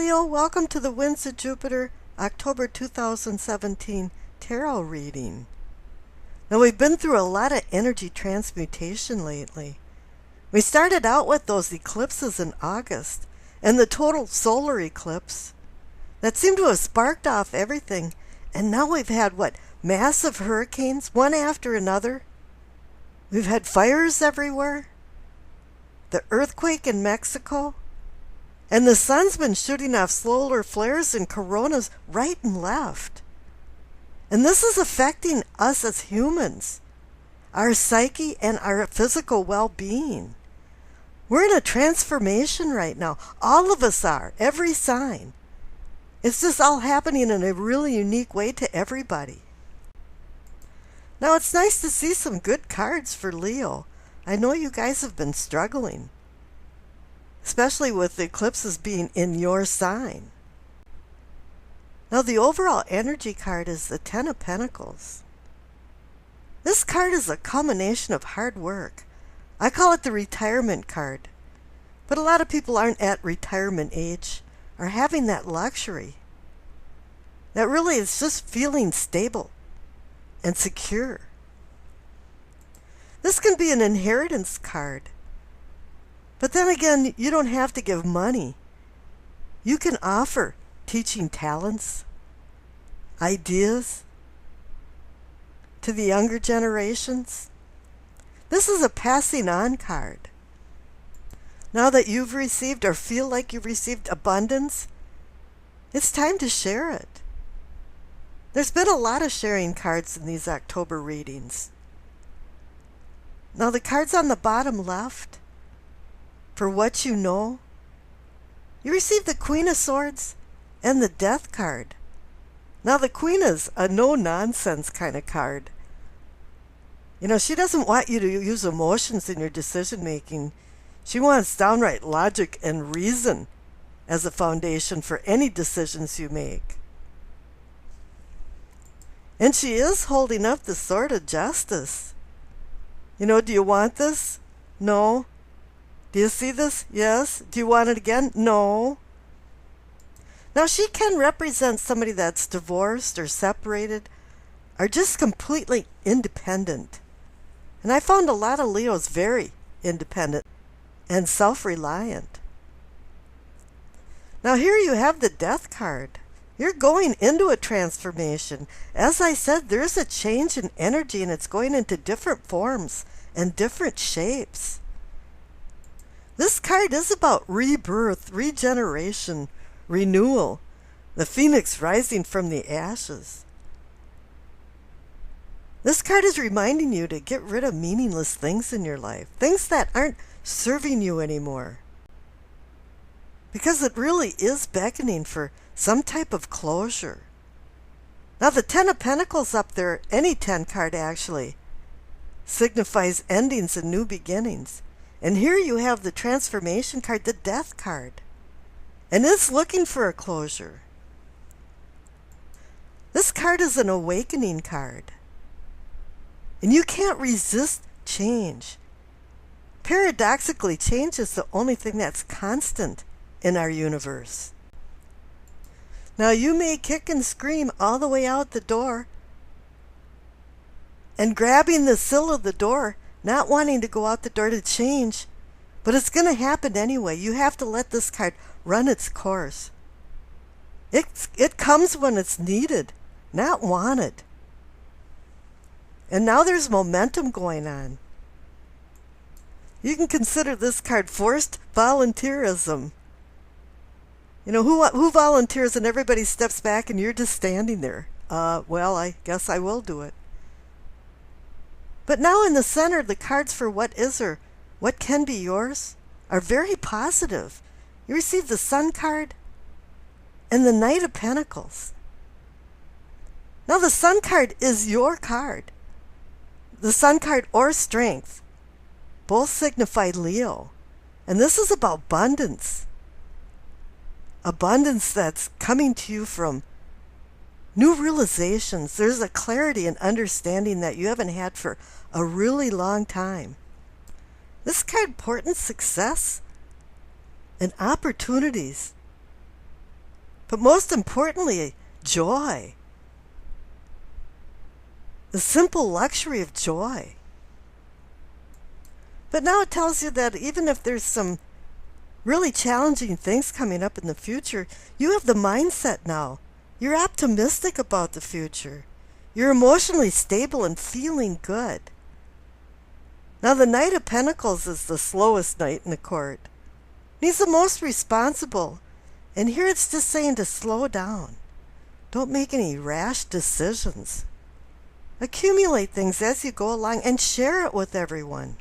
Leo, welcome to the Winds of Jupiter, October 2017 Tarot reading. Now we've been through a lot of energy transmutation lately. We started out with those eclipses in August and the total solar eclipse that seemed to have sparked off everything, and now we've had massive hurricanes, one after another. We've had fires everywhere, the earthquake in Mexico, and the sun's been shooting off solar flares and coronas right and left. And this is affecting us as humans, our psyche and our physical well-being. We're in a transformation right now. All of us are, every sign. It's just all happening in a really unique way to everybody. Now it's nice to see some good cards for Leo. I know you guys have been struggling, especially with the eclipses being in your sign. Now the overall energy card is the Ten of Pentacles. This card is a culmination of hard work. I call it the retirement card. But a lot of people aren't at retirement age or having that luxury. That really is just feeling stable and secure. This can be an inheritance card. But then again, you don't have to give money. You can offer teaching talents, ideas to the younger generations. This is a passing on card. Now that you've received or feel like you've received abundance, it's time to share it. There's been a lot of sharing cards in these October readings. Now the cards on the bottom left, for what you know, you receive the Queen of Swords and the Death card. Now the Queen is a no-nonsense kind of card. You know, she doesn't want you to use emotions in your decision-making. She wants downright logic and reason as a foundation for any decisions you make. And she is holding up the sword of justice. You know, do you want this? No. Do you see this? Yes. Do you want it again? No. Now she can represent somebody that's divorced or separated or just completely independent. And I found a lot of Leos very independent and self-reliant. Now here you have the Death card. You're going into a transformation. As I said, there's a change in energy and it's going into different forms and different shapes. This card is about rebirth, regeneration, renewal, the phoenix rising from the ashes. This card is reminding you to get rid of meaningless things in your life, things that aren't serving you anymore. Because it really is beckoning for some type of closure. Now the Ten of Pentacles up there, any 10 card actually, signifies endings and new beginnings. And here you have the transformation card, the Death card. And it's looking for a closure. This card is an awakening card. And you can't resist change. Paradoxically, change is the only thing that's constant in our universe. Now you may kick and scream all the way out the door and grabbing the sill of the door, not wanting to go out the door to change, but it's going to happen anyway. You have to let this card run its course. It comes when it's needed, not wanted. And now there's momentum going on. You can consider this card forced volunteerism. You know, who volunteers and everybody steps back and you're just standing there? Well, I guess I will do it. But now in the center, the cards for what is or what can be yours are very positive. You receive the Sun card and the Knight of Pentacles. Now the Sun card is your card. The Sun card or Strength both signify Leo. And this is about abundance. Abundance that's coming to you from new realizations. There's a clarity and understanding that you haven't had for a really long time. This card portends success and opportunities But most importantly, joy. The simple luxury of joy. But now it tells you that even if there's some really challenging things coming up in the future, you have the mindset now. You're optimistic about the future. You're emotionally stable and feeling good. Now the Knight of Pentacles is the slowest knight in the court. He's the most responsible. And here it's just saying to slow down. Don't make any rash decisions. Accumulate things as you go along and share it with everyone.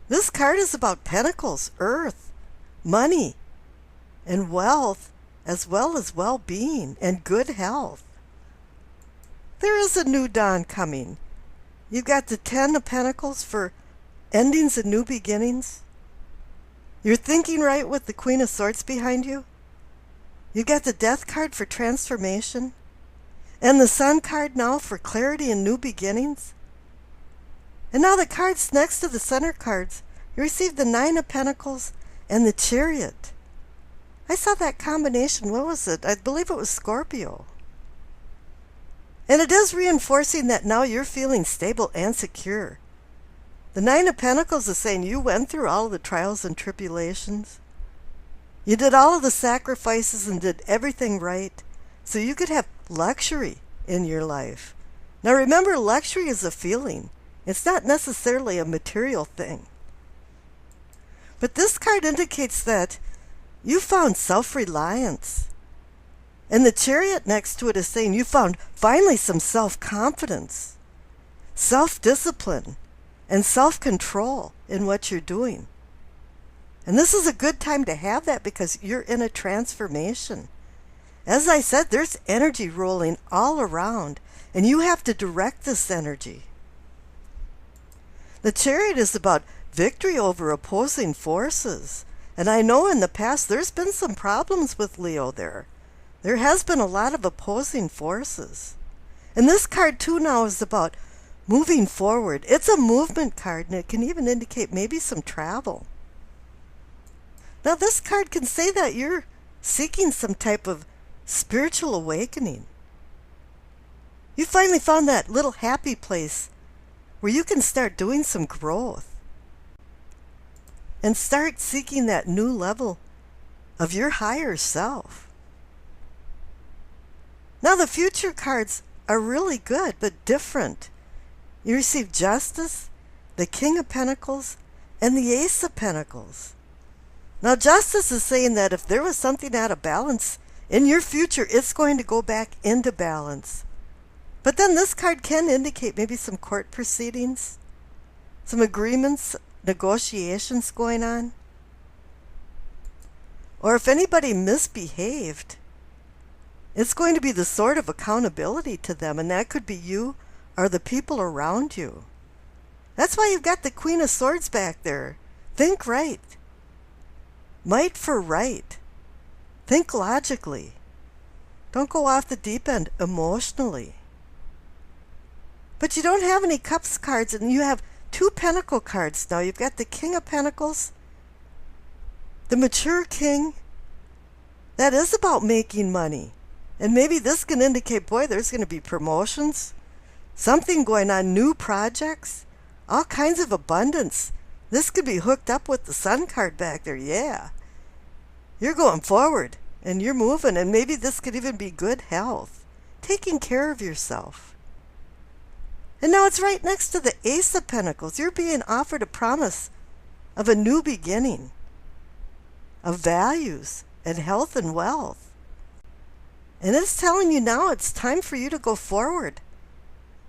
This card is about pentacles, earth, money, and wealth, as well as well-being and good health. There is a new dawn coming. You've got the 10 of Pentacles for endings and new beginnings. You're thinking right with the Queen of Swords behind you. You got the Death card for transformation. And the Sun card now for clarity and new beginnings. And now the cards next to the center cards, you receive the 9 of Pentacles and the Chariot. I saw that combination. What was it? I believe it was Scorpio. And it is reinforcing that now you're feeling stable and secure. The 9 of Pentacles is saying you went through all of the trials and tribulations. You did all of the sacrifices and did everything right so you could have luxury in your life. Now remember, luxury is a feeling. It's not necessarily a material thing. But this card indicates that you found self-reliance. And the Chariot next to it is saying you found finally some self-confidence, self-discipline, and self-control in what you're doing. And this is a good time to have that because you're in a transformation. As I said, there's energy rolling all around, and you have to direct this energy. The Chariot is about victory over opposing forces. And I know in the past there's been some problems with Leo there. There has been a lot of opposing forces. And this card too now is about moving forward. It's a movement card, and it can even indicate maybe some travel. Now this card can say that you're seeking some type of spiritual awakening. You finally found that little happy place where you can start doing some growth and start seeking that new level of your higher self. Now the future cards are really good, but different. You receive Justice, the King of Pentacles, and the Ace of Pentacles. Now Justice is saying that if there was something out of balance in your future, it's going to go back into balance. But then this card can indicate maybe some court proceedings, some agreements, negotiations going on. Or if anybody misbehaved, it's going to be the sort of accountability to them, and that could be you or the people around you. That's why you've got the Queen of Swords back there. Think right. Might for right. Think logically. Don't go off the deep end emotionally. But you don't have any Cups cards, and you have 2 Pentacle cards now. You've got the King of Pentacles, the mature king. That is about making money. And maybe this can indicate, boy, there's going to be promotions, something going on, new projects, all kinds of abundance. This could be hooked up with the Sun card back there. Yeah. You're going forward, and you're moving, and maybe this could even be good health, taking care of yourself. And now it's right next to the Ace of Pentacles. You're being offered a promise of a new beginning, of values and health and wealth. And it's telling you now it's time for you to go forward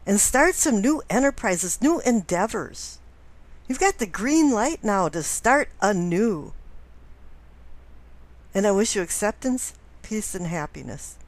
and start some new enterprises, new endeavors. You've got the green light now to start anew. And I wish you acceptance, peace, and happiness.